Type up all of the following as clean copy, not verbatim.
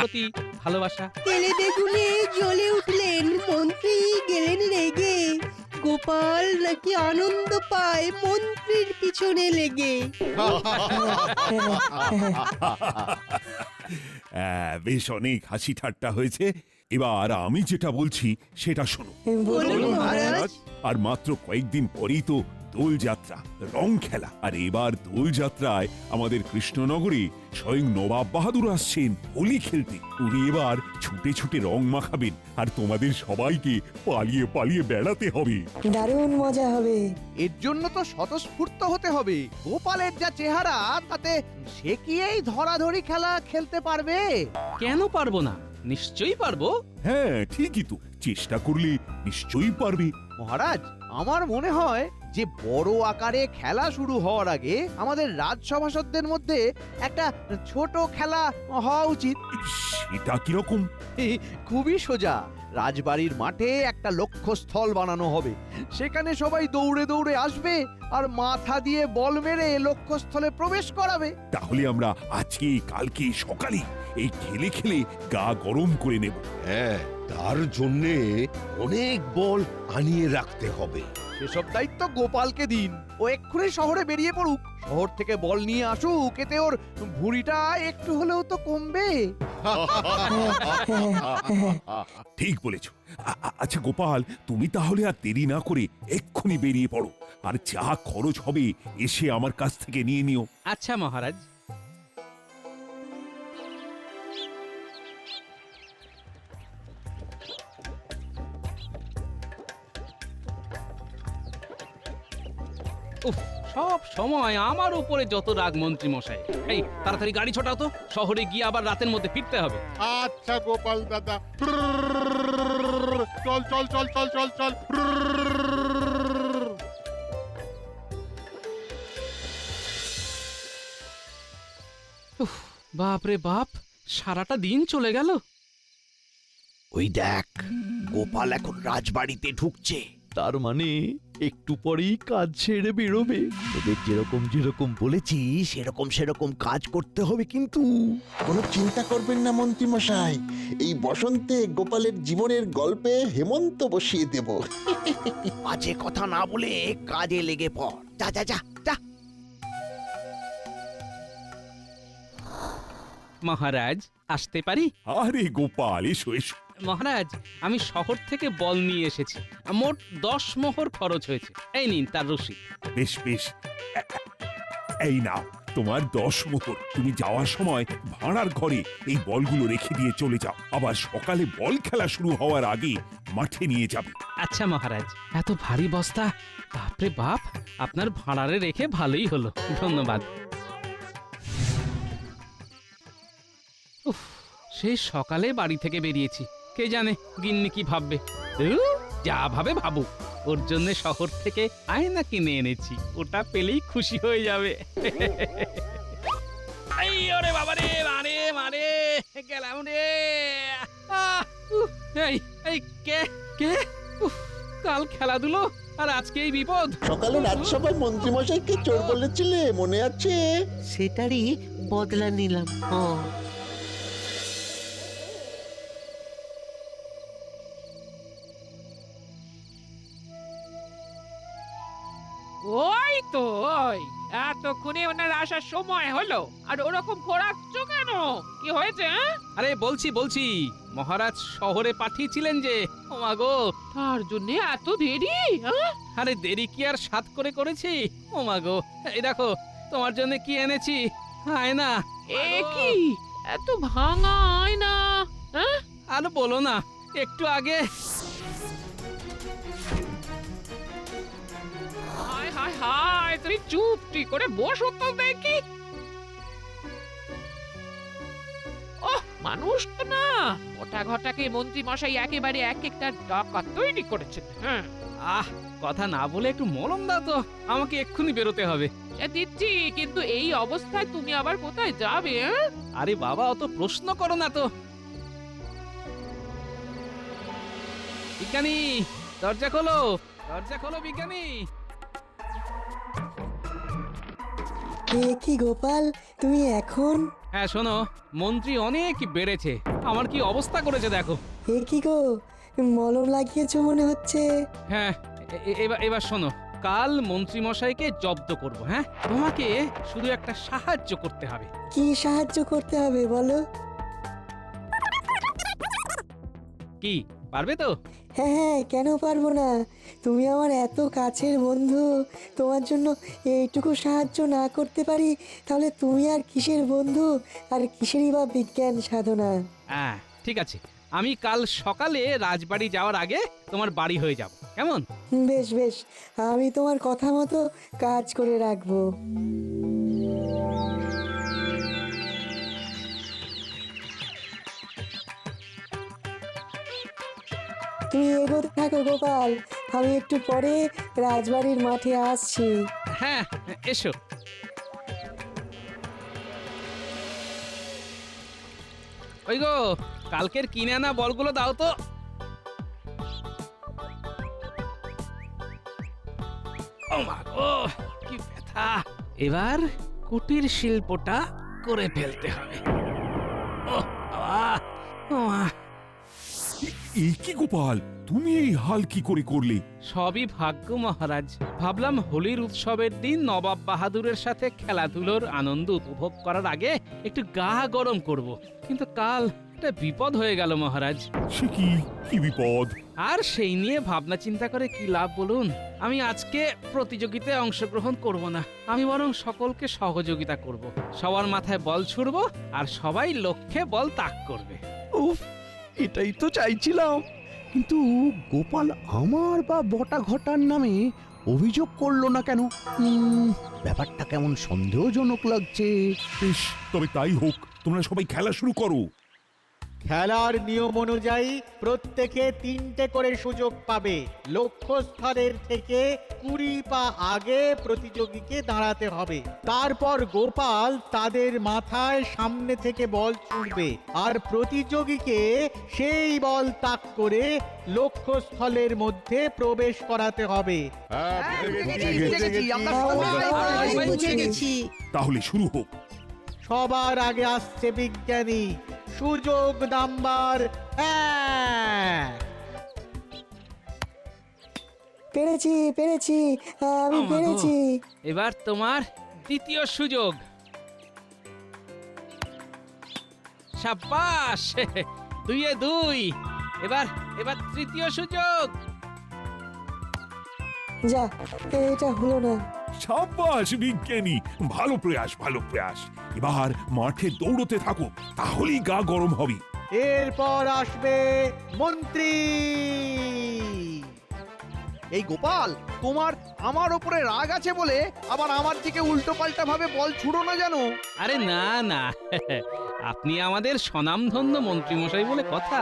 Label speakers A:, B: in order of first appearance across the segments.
A: প্রতি ভালোবাসা।
B: তেলে বেগুনে জ্বলে উঠলেন মন্ত্রী, গেলেন রেগে। গোপাল নাকি আনন্দ পায় মন্ত্রীর পিছনে লেগে।
C: বেশ অনেক হাসি ঠাট্টা হয়েছে। এবার আমি যেটা বলছি সেটা শোনো।
B: বলুন মহারাজ।
C: আর মাত্র কয়েকদিন পরেই তো দোল যাত্রা, রং খেলা। আর এবার দোল যাত্রায় আমাদের কৃষ্ণনগরে স্বয়ং নবাব বাহাদুর আসছেন হোলি খেলতে। উনি এবার ছুটে ছুটে রং মাখাবেন আর তোমাদের সবাইকে পালিয়ে পালিয়ে বেড়াতে হবে।
D: দারুণ মজা হবে।
E: এর জন্য তো স্বতঃস্ফূর্ত হতে হবে। গোপালের যা চেহারা, তাতে সে কি এই ধরাধরি খেলা খেলতে পারবে?
A: কেন পারবো না? নিশ্চয়ই পারবো।
C: হ্যাঁ ঠিকই তো, চেষ্টা করলে নিশ্চয়ই পারবে।
E: মহারাজ, আমার মনে হয় যে বড় আকারে খেলা শুরু হওয়ার আগে আমাদের রাজসভাসদদের মধ্যে একটা ছোট খেলা হওয়া উচিত।
C: সেটা কিরকম?
E: খুবই সোজা। রাজবাড়ির মাঠে একটা লক্ষ্যস্থল বানানো হবে। সেখানে সবাই দৌড়ে দৌড়ে আসবে আর মাথা দিয়ে বল মেরে লক্ষ্যস্থলে প্রবেশ করাবে।
C: তাহলে আমরা আজকে কালকে সকালে এই খেলে খেলে গা গরম করে নেব।
F: হ্যাঁ, তার জন্যে অনেক বল আনিয়ে রাখতে হবে।
E: সেসব দায়িত্ব গোপালকে দিন। ও এক্ষুনি শহরে বেরিয়ে পড়ুক, শহর থেকে বল নিয়ে আসুক। এতে ওর ভুঁড়িটা একটু হলেও তো কমবে।
C: ঠিক বলেছ। আচ্ছা গোপাল, তুমি তাহলে আর দেরি না করে এক্ষুনি বেরিয়ে পড়ো। আর যা খরচ হবে এসে আমার কাছ থেকে নিয়ে নিও।
A: আচ্ছা মহারাজ। উফ, সব সময় আমার উপরে যত রাগ মন্ত্রী মশাই। এই তাড়াতাড়ি গাড়ি ছোটাও তো, শহরে গিয়ে আবার রাতের মধ্যে ফিরতে হবে।
G: আচ্ছা গোপাল দাদা, চল চল চল চল চল চল।
A: উফ, বাপ রে বাপ, সারাটা দিন চলে গেল।
F: ওই দেখ, গোপাল এখন রাজবাড়িতে ঢুকছে।
E: তার মানে একটু পরেই কাজ ছেড়ে বেরোবে।
F: তোদের যেরকম যেরকম বলেছি সেরকম কাজ করতে হবে কিন্তু।
H: কোনো চিন্তা করবেন না মন্ত্রী মশাই, এই বসন্তে গোপালের জীবনের গল্পে হেমন্ত বসিয়ে দেব।
F: বাজে কথা না বলে কাজে লেগে পড়। যা যা যা যা।
A: মহারাজ, আসতে পারি?
C: আরে গোপাল, এসো এসো।
A: মহারাজ, আমি শহর থেকে বল নিয়ে এসেছি। মোট 10 মোহর খরচ হয়েছে। এই নিন তার রসিদ।
C: বেশ বেশ, এই নাও তোমার 10 মোহর। তুমি যাওয়ার সময় ভাড়ার ঘরে এই বলগুলো রেখে দিয়ে চলে যাও। আবার সকালে বল খেলা শুরু হওয়ার আগে মাঠে নিয়ে যাবে।
A: আচ্ছা মহারাজ। এত ভারী বস্তা, বাপরে বাপ, আপনার ভাড়ারে রেখে ভালোই হলো, ধন্যবাদ। উফ, সেই সকালে বাড়ি থেকে বেরিয়েছি। কে জানে গিন্নি কি ভাববে। যা ভাবে ভাবুক, ওর জন্য শহর থেকে আয়না কিনে এনেছি। ওটা পেলেই খুশি হয়ে যাবে। এই ওরে বাবা রে, মারে মারে গেলাম রে। এই এই কে কে? উফ, কাল খেলাধুলো আর আজকে এই বিপদ।
H: সকালে রাজসভায় মন্ত্রী মশাইকে চোর বলেছিলে, মনে আছে?
B: সেটারই বদলা নিলাম।
I: ওই তো ওই এতক্ষণে ওনার আসার সময় হলো, আর ওরকম খোরাচ্ছ কেন? কি হয়েছে?
A: আরে বলছি মহারাজ শহরে পাঠিয়েছিলেন যে। ও মা গো,
I: তার জন্য এত দেরি?
A: আরে দেরি কি আর সাত করে করেছি? ও মা গো, এই দেখো তোমার জন্য কি এনেছি, আয়না।
I: এ কি এত ভাঙা আয়না?
A: আর বলো না, একটু আগে
I: হায় হায় হায়, তুমি চুপটি করে বসো তো দেখি। ওহ, মানুষ তো না, ওটা ঘটাকে মন্ত্রী মশাই একেবারে এক একটা ডাকাত তৈরি করেছেন। হ্যাঁ,
A: আহ, কথা না বলে একটু মলম দাও তো, আমাকে এক্ষুনি বেরোতে হবে।
I: সে দিচ্ছি, কিন্তু এই অবস্থায় তুমি আবার কোথায় যাবে?
A: আরে বাবা, অত প্রশ্ন করো না তো। বিজ্ঞানী, দরজা খোলো, দরজা খোলো বিজ্ঞানী।
D: এ কি গোপাল, তুমি এখন?
A: হ্যাঁ শোনো, মন্ত্রী অনেক বেড়েছে। আমার কি অবস্থা করেছে দেখো।
B: এ কি গো, মলম লাগিয়েছো মনে হচ্ছে।
A: হ্যাঁ, এবার শোনো, কাল মন্ত্রী মশাইকে জব্দ করব। হ্যাঁ, তোমাকে শুধু একটা সাহায্য করতে হবে।
B: কি সাহায্য করতে হবে বলো?
A: কি পারবে তো?
B: হ্যাঁ হ্যাঁ, কেন পারবো না? তুমি আমার এত কাছের বন্ধু, তোমার জন্য এইটুকু সাহায্য না করতে পারি তাহলে তুমি আর কিসের বন্ধু, আর কিসেরই বা বিজ্ঞান সাধনা।
A: হ্যাঁ ঠিক আছে, আমি কাল সকালে রাজবাড়ি যাওয়ার আগে তোমার বাড়ি হয়ে যাব, কেমন?
B: বেশ বেশ, আমি তোমার কথা মতো কাজ করে রাখবো। তুমি এগোতে থাকো গোপাল, আমি একটু পরে রাজবাড়ির মাঠে আসছি।
A: হ্যাঁ, এসো। ওই গো, কালকের কিনে আনা বলগুলো দাও তো। ও মা গো, কি ব্যথা! এবার কুটির শিল্পটা করে ফেলতে হবে। ও বাবা, ও মা!
C: এই কি গোপাল, তুমি এই হাল কি করে করলে?
A: সবই ভাগ্য মহারাজ। ভাবলাম হোলির উৎসবের দিন নবাব বাহাদুরের সাথে খেলাধুলোর আনন্দ উপভোগ করার আগে একটু গা গরম করব, কিন্তু কাল একটা বিপদ হয়ে গেল মহারাজ।
C: সে কি, কি বিপদ?
A: আর সেই নিয়ে ভাবনা চিন্তা করে কি লাভ বলুন? আমি আজকে প্রতিযোগিতায় অংশগ্রহণ করব না, আমি বরং সকলকে সহযোগিতা করব। সবার মাথায় বল ছুড়ব আর সবাই লক্ষ্যে বল তাক করবে।
E: উফ, এটাই তো চাইছিলাম, কিন্তু গোপাল আমার বা বটা ঘটার নামে অভিযোগ করলো না কেন? ব্যাপারটা কেমন সন্দেহজনক লাগছে।
C: বেশ, তবে তাই হোক, তোমরা সবাই খেলা শুরু করো।
D: খেলার নিয়ম অনুযায়ী প্রত্যেকে 3টে করে সুযোগ পাবে। লক্ষ্যস্থলের থেকে 20 পা আগে প্রতিযোগীকে দাঁড়াতে হবে। তারপর গোপাল তাদের মাথায় সামনে থেকে বল ছুঁড়বে আর প্রতিযোগীকে সেই বল তাক করে লক্ষ্যস্থলের মধ্যে প্রবেশ করাতে হবে।
C: তাহলে শুরু হোক।
D: সবার আগে আসছে বিজ্ঞানী সুযোগ নাম্বার 1।
B: পেরেছি পেরেছি, আমি পেরেছি।
A: এবার তোমার দ্বিতীয় সুযোগ। সাব্বাস, 2-এ 2। এবার এবার তৃতীয় সুযোগ।
B: যা, এটা হলো না।
C: সাব্বাস বিজ্ঞানী, ভালো প্রয়াস, ভালো প্রয়াস। এবার মাঠে দৌড়তে থাকো, তাহলেই গা গরম হবে।
D: এরপর আসবে মন্ত্রী।
E: এই গোপাল, তোমার আমার উপরে রাগ আছে বলে আবার আমার দিকে উল্টো পাল্টা ভাবে বল ছুড়ো না জানো?
A: আরে না না, আপনি আমাদের স্বনামধন্য মন্ত্রী মশাই বলে কথা,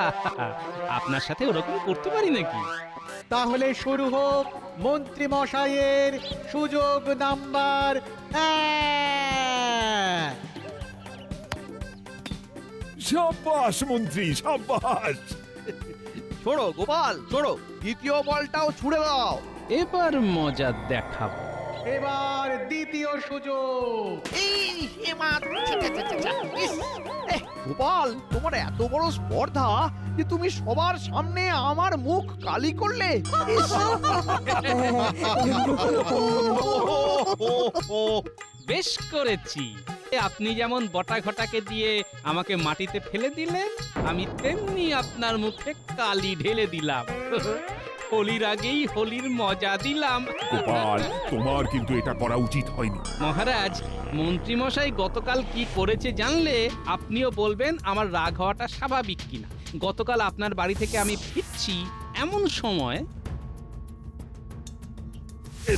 A: আপনার সাথে ওরকম করতে পারি নাকি?
D: তাহলে শুরু হোক মন্ত্রী মশাইয়ের সুযোগ নাম্বার 1।
C: সাব্বাস মন্ত্রী, সাব্বাস।
E: ছোড়ো গোপাল, ছোড়ো, দ্বিতীয় বলটাও ছুড়ে দাও।
A: এবার মজা দেখাবো।
D: এবার দ্বিতীয় সুযোগ।
E: গোপাল, তোমার এত বড় স্পর্ধা যে তুমি সবার সামনে আমার মুখ কালি করলে। ইস!
A: বেশ করেছি। আপনি যেমন বটা ঘটাকে দিয়ে আমাকে মাটিতে ফেলে দিলেন, আমি তেমনি আপনার মুখে কালি ঢেলে দিলাম। হোলির আগেই হোলির মজা দিলাম।
C: গোপাল, তোমার কিন্তু এটা করা উচিত হয়নি।
A: মহারাজ, মন্ত্রীমশাই গতকাল কি করেছে জানলে আপনিও বলবেন আমার রাগ হওয়াটা স্বাভাবিক কিনা। গতকাল আপনার বাড়ি থেকে আমি ফিরছি এমন সময়।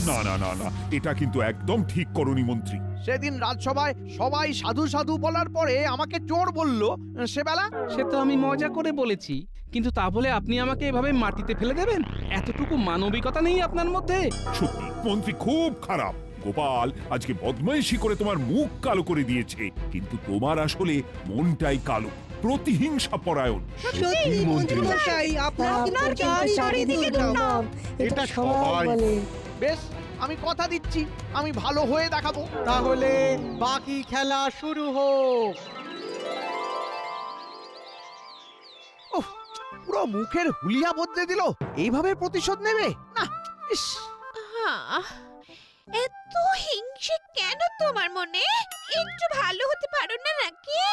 C: না না না না, এটা কিন্তু একদম ঠিক করনি মন্ত্রী।
E: সেদিন রাজসভায় সবাই সাধু সাধু বলার পরে আমাকে চোর বলল, সেবেলা
A: সে তো আমি মজা করে বলেছি, কিন্তু তা বলে আপনি আমাকে এভাবে মাটিতে ফেলে দেবেন? এতটুকু মানবিকতা নেই আপনার মধ্যে?
C: সত্যি মন্ত্রী খুব খারাপ। গোপাল আজকে বদমাইশি করে তোমার মুখ কালো করে দিয়েছে, কিন্তু তোমার আসলে মনটাই কালো, প্রতিহিংসা পরায়ণ।
B: সত্যি মন্ত্রী মশাই, আপনার চারিদিকে দুর্নাম, এটা সবাই বলে।
E: বেশ, আমি কথা দিচ্ছি, আমি ভালো হয়ে দেখাবো।
D: তাহলে বাকি খেলা শুরু হোক।
E: ওহ, পুরো মুখের হুলিয়া বদলে দিল। এইভাবে প্রতিশোধ নেবে না? ইস,
J: আহ, এত হিংসে কেন তোমার মনে? একটু ভালো হতে পারো না নাকি?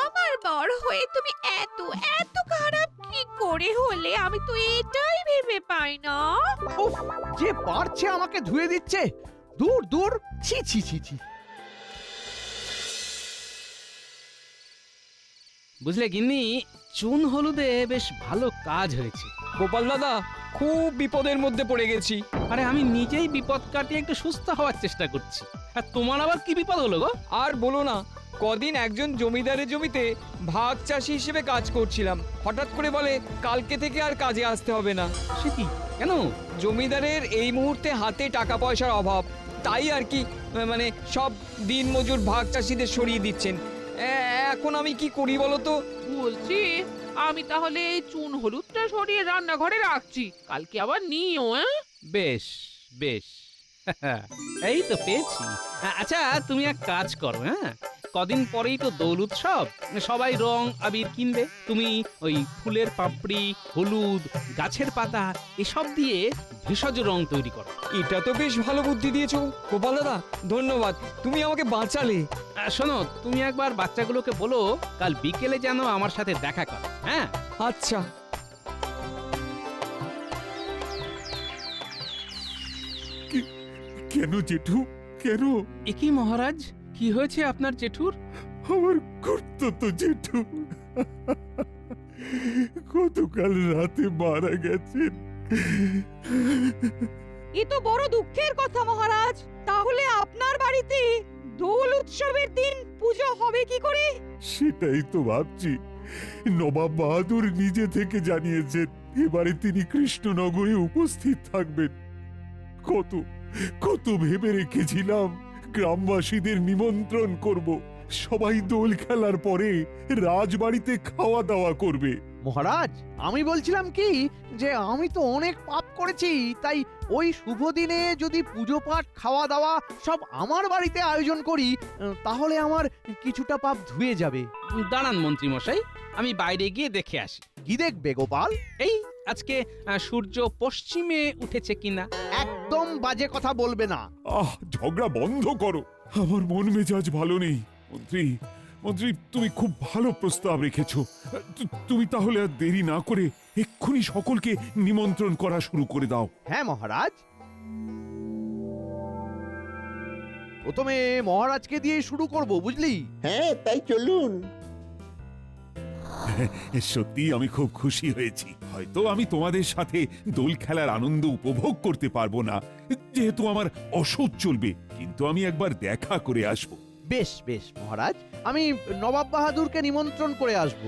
J: আমার বর হয়ে তুমি এত এত খারাপ কি করে হলে আমি তো এটাই ভেবে পাই না।
E: উফ, যে পারছে আমাকে ধুয়ে দিচ্ছে। দূর দূর, ছি ছি ছি ছি।
A: বুঝলে গিন্নি, চুন হলুদে বেশ ভালো কাজ হয়েছে।
K: গোপাল দাদা, খুব বিপদের মধ্যে পড়ে গেছি।
A: আরে আমি নিজেই বিপদ কাটিয়ে একটু সুস্থ হওয়ার চেষ্টা করছি, আর তোমার আবার কি বিপদ হলো গো?
K: আর বলো না, কদিন একজন জমিদারের জমিতে ভাগ চাষি হিসেবে কাজ করছিলাম। হঠাৎ করে বলে কালকে থেকে আর কাজে আসতে হবে না।
A: সে কি, কেন?
K: জমিদারের এই মুহূর্তে হাতে টাকা পয়সার অভাব, তাই আর কি, মানে সব দিন মজুর ভাগ চাষিদের সরিয়ে দিচ্ছেন। এখন আমি কি করি বলো তো?
I: বলছি, আমি তাহলে এই চুন হলুদটা সরিয়ে রান্নাঘরে রাখছি, কালকে আবার নিও।
A: বেশ বেশ, এই তো পেয়েছি। আচ্ছা তুমি এক কাজ করো, হ্যাঁ, কদিন পরেই তো দোল উৎসব, সবাই রং আবির কিনবে। তুমি ওই ফুলের পাপড়ি, হলুদ, গাছের পাতা এসব দিয়ে ভেষজ রং তৈরি করো।
K: এটা তো বেশ ভালো বুদ্ধি দিয়েছো গোপাল দাদা, ধন্যবাদ, তুমি আমাকে বাঁচালে।
A: শোনো, তুমি একবার বাচ্চাগুলোকে বলো কাল বিকেলে যেন আমার সাথে দেখা করো। হ্যাঁ,
K: আচ্ছা।
C: কেন জেঠু, কেন?
A: এ কি মহারাজ, কি হয়েছে আপনার জেঠুর?
C: আমার কর্তব্য জেঠু গতকাল রাতে মারা গেছেন।
J: এ তো বড় দুঃখের কথা মহারাজ। তাহলে আপনার বাড়িতে দোল উৎসবের দিন পূজা হবে কি করে?
C: সেটাই তো ভাবছি। নবাব বাহাদুর নিজে থেকে জানিয়েছেন এবারে তিনি কৃষ্ণনগরে উপস্থিত থাকবেন। কত কত ভেবে রেখেছিলাম গ্রামবাসীদের নিমন্ত্রণ করব, সবাই দোল খেলার পরে রাজবাড়িতে খাওয়া দাওয়া করবে।
E: মহারাজ, আমি বলছিলাম কি যে আমি তো অনেক পাপ করেছি, তাই ওই শুভ দিনে যদি পুজো পাঠ খাওয়া দাওয়া সব আমার বাড়িতে আয়োজন করি, তাহলে আমার কিছুটা পাপ ধুয়ে যাবে।
A: দাঁড়ান মন্ত্রী মশাই, আমি বাইরে গিয়ে দেখে আসি।
E: কি দেখবে গোপাল?
A: এই আজকে সূর্য পশ্চিমে উঠেছে কিনা।
E: একদম বাজে কথা বলবে না।
C: ঝগড়া বন্ধ করো, আমার মন মেজাজ ভালো নেই। মন্ত্রী মন্ত্রী, তুমি খুব ভালো প্রস্তাব রেখেছো। তুমি তাহলে আর দেরি না করে এক্ষুনি সকলকে নিমন্ত্রণ করা শুরু করে দাও।
E: হ্যাঁ মহারাজ, প্রথমে মহারাজকে দিয়ে শুরু করব, বুঝলি?
H: হ্যাঁ, তাই চলুন।
C: সত্যি আমি খুব খুশি হয়েছি। হয়তো আমি তোমাদের সাথে দোল খেলার আনন্দ উপভোগ করতে পারবো না, যেহেতু আমার অসুখ চলবে, কিন্তু আমি একবার দেখা করে আসব।
E: বেশ বেশ মহারাজ, আমি নবাব বাহাদুরকে নিমন্ত্রণ করে আসব।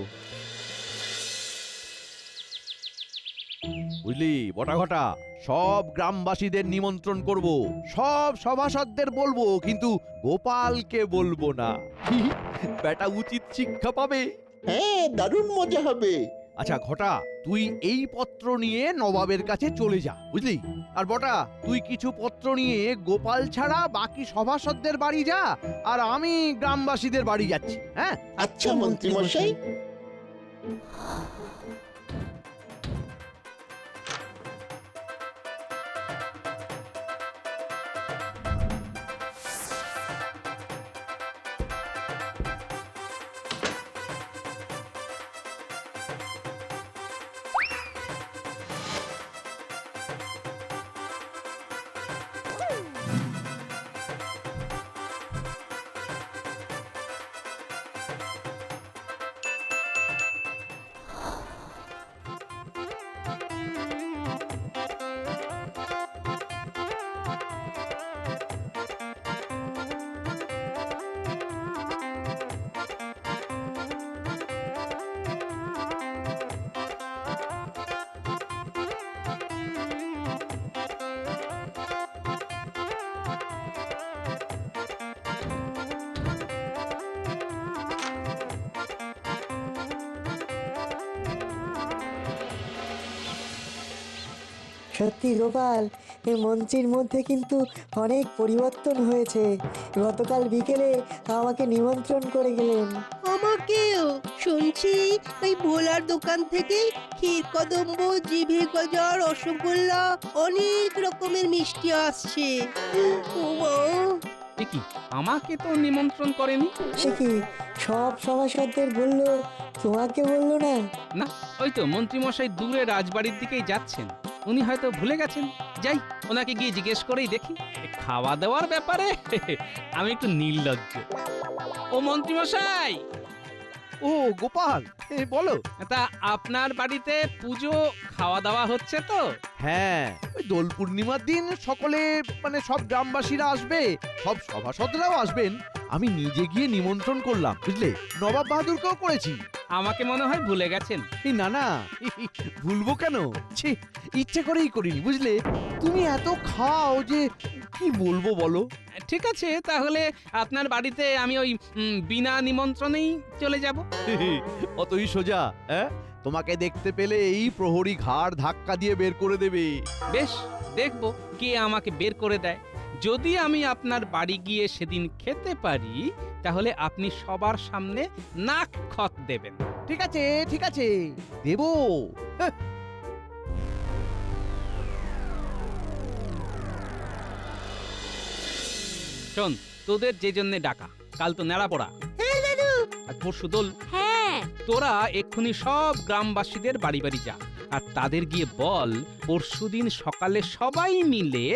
E: বুঝলি বটাঘটা, সব গ্রামবাসীদের নিমন্ত্রণ করব, সব সভাসদদের বলবো, কিন্তু গোপালকে বলবো না। বেটা উচিত শিক্ষা পাবে।
H: হ্যাঁ, দারুণ মজা হবে।
E: আচ্ছা ঘটা, তুই এই পত্র নিয়ে নবাবের কাছে চলে যা, বুঝলি? আর বটা, তুই কিছু পত্র নিয়ে গোপাল ছাড়া বাকি সভাসদদের বাড়ি যা, আর আমি গ্রামবাসীদের বাড়ি যাচ্ছি। হ্যাঁ,
H: আচ্ছা মন্ত্রী মশাই।
B: সত্যি গোপাল, এই মন্ত্রীর মধ্যে কিন্তু অনেক পরিবর্তন হয়েছে। গতকাল বিকেলে আমাকে নিমন্ত্রণ করে গেলেন।
L: আমাকেও শুনছি ওই ভোলার দোকান থেকে ক্ষীর কদম্ব, জিভে গজা, রসগোল্লা, অনেক রকমের মিষ্টি আসছে। ওমা,
A: এ কি, আমাকে তো নিমন্ত্রণ করেনি।
B: সে কি সব সভাসদদের বললো, তোমাকে বললো না?
A: না, ওই তো মন্ত্রীমশাই দূরে রাজবাড়ির দিকেই যাচ্ছেন, উনি হয়তো ভুলে গেছেন। যাই, ওনাকে গিয়ে জিজ্ঞেস করেই দেখি। এ খাওয়া দাওয়ার ব্যাপারে আমি একটু নির্লজ্জ। ও মন্ত্রীমশাই,
E: ও গোপাল, বলো।
A: তা আপনার বাড়িতে পুজো খাওয়া দাওয়া হচ্ছে তো?
E: হ্যাঁ, ওই দোল পূর্ণিমার দিন সকলে মানে সব গ্রামবাসীরা আসবে, সব সভাসদরাও আসবেন। আমি নিজে গিয়ে নিমন্ত্রণ করলাম, বুঝলে, নবাব বাহাদুরকেও করেছি।
A: আমাকে মনে হয় ভুলে গেছেন।
E: এই না না, ভুলবো কেন? ছি, ইচ্ছে করেই করিনি, বুঝলে। তুমি এত খাও যে কি বলবো বলো।
A: ঠিক আছে, তাহলে আপনার বাড়িতে আমি ওই বিনা নিমন্ত্রণেই চলে যাব।
E: অতই সোজা? হ্যাঁ, তোমাকে দেখতে পেলে এই প্রহরী ঘাড় ধাক্কা দিয়ে বের করে দেবে।
A: বেশ, দেখব কে আমাকে বের করে দেয়। যদি আমি আপনার বাড়ি গিয়ে সেদিন খেতে পারি, তাহলে আপনি সবার সামনে নাক খত দেবেন।
E: ঠিক আছে, ঠিক আছে, দেবো। হ্যাঁ।
A: শোন, তোদের যে জন্য ডাকা, কাল তো নেড়া পড়া, আর পরশু দোল।
J: হ্যাঁ,
A: তোরা এক্ষুনি সব গ্রামবাসীদের বাড়ি বাড়ি যা, আর তাদের গিয়ে বল পরশুদিন সকালে সবাই মিলে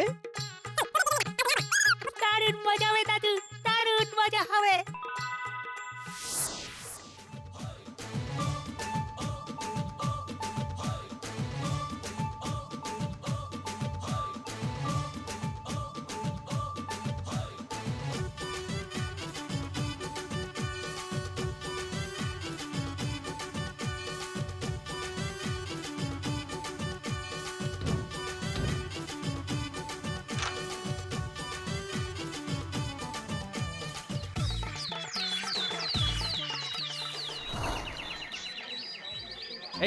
J: দারুণ মজা হবে দাদু, দারুণ মজা হবে।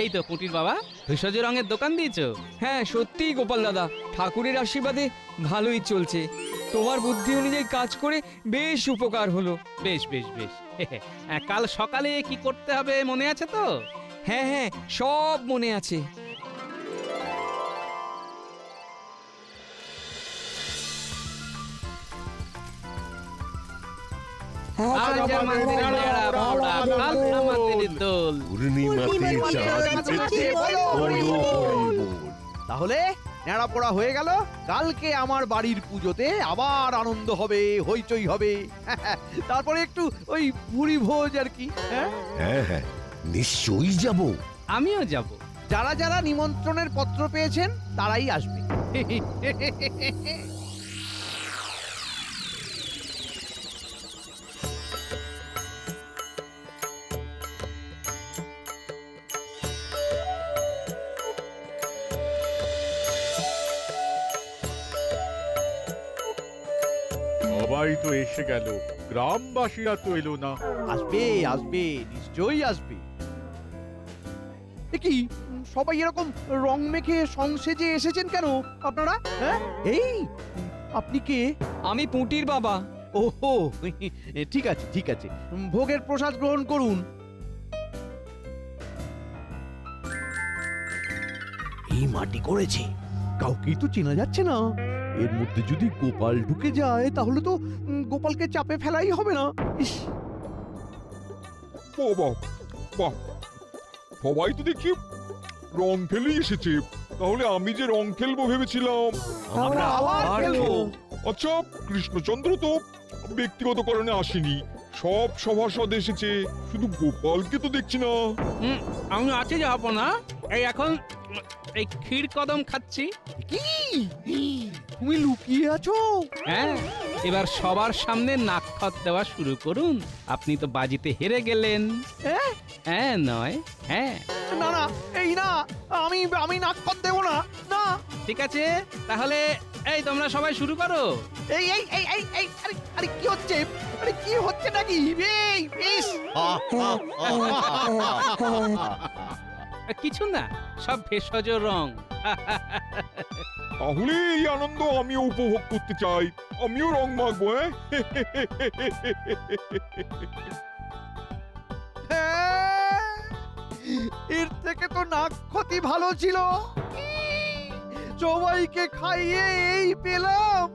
A: এই তো পুটির বাবা, ভেষজ রঙের দোকান দিয়েছো?
K: হ্যাঁ, সত্যিই গোপাল দাদা, ঠাকুরের আশীর্বাদে ভালোই চলছে। তোমার বুদ্ধি অনুযায়ী কাজ করে বেশ উপকার হলো।
A: বেশ বেশ বেশ। কাল সকালে কি করতে হবে মনে আছে তো?
K: হ্যাঁ হ্যাঁ, সব মনে আছে।
B: হ্যাঁ,
A: আজ আমাদের নেড়া পড়া, কাল আমাদের দোল।
F: পূর্ণিমাতে চাঁদ
E: বলো, হরি
F: বলো,
E: বল।
F: হরি বল।
E: তাহলে নেড়া পড়া হয়ে গেল। কালকে আমার বাড়ির পুজোতে আবার আনন্দ হবে, হইচই হবে। তারপরে একটু ওই ভুরি ভোজ আর কি। হ্যাঁ,
F: হ্যাঁ হ্যাঁ, নিশ্চয়ই যাব।
A: আমিও যাব।
E: যারা যারা নিমন্ত্রণের পত্র পেয়েছেন তারাই আসবে।
G: সবাই তো এসে গেল, গ্রামবাসীরা তো এলো না।
E: আসবে, আসবে, নিশ্চয়ই আসবে। এ কি, সবাই এরকম রং মেখে সংসেজে এসেছেন কেন আপনারা? হ্যাঁ, এই আপনি কে?
K: আমি পুঁটির বাবা।
E: ওহো, ঠিক আছে, ঠিক আছে, ভোগের প্রসাদ গ্রহণ করুন। এই মাটি করেছে, কাউকেই তো চেনা যাচ্ছে না। এর মধ্যে যদি গোপাল ঢুকে যায় তাহলে তো গোপালকে চাপে ফেলাই হবে না। ইস,
C: বাহ, বাহ, সবাই তো দেখি রং খেলেই এসেছে। তাহলে আমি যে রং খেলবো ভেবেছিলাম,
B: আমরা
E: আবার খেলবো।
C: আচ্ছা কৃষ্ণচন্দ্র তো ব্যক্তিগত কারণে আসেনি, সব সভাসদ এসেছে, শুধু গোপালকে তো দেখছি না।
A: আমি আছি যাব না, এই এখন এই ক্ষীর কদম খাচ্ছি।
E: কি, তুমি লুকিয়ে আছো?
A: হ্যাঁ, এবার সবার সামনে নাক খত দেওয়া শুরু করুন। আপনি তো বাজিতে হেরে গেলেন।
E: হ্যাঁ,
A: হ্যাঁ নয়, হ্যাঁ।
E: না না, এই না, আমি নাক কর দেবো না। না,
A: ঠিক আছে, তাহলে এই তোমরা সবাই শুরু করো।
E: এই এই এই এই এই আরে আরে কি হচ্ছে? আরে কি হচ্ছে নাকি? এই ইস,
A: কিছু না, সব ভেষজ রং।
G: তাহলে এই আনন্দ আমিও উপভোগ করতে চাই, আমিও রং মাখবো।
E: এর থেকে তো নাক ক্ষতি ভালো ছিল, সবাইকে খাইয়ে এই পেলাম।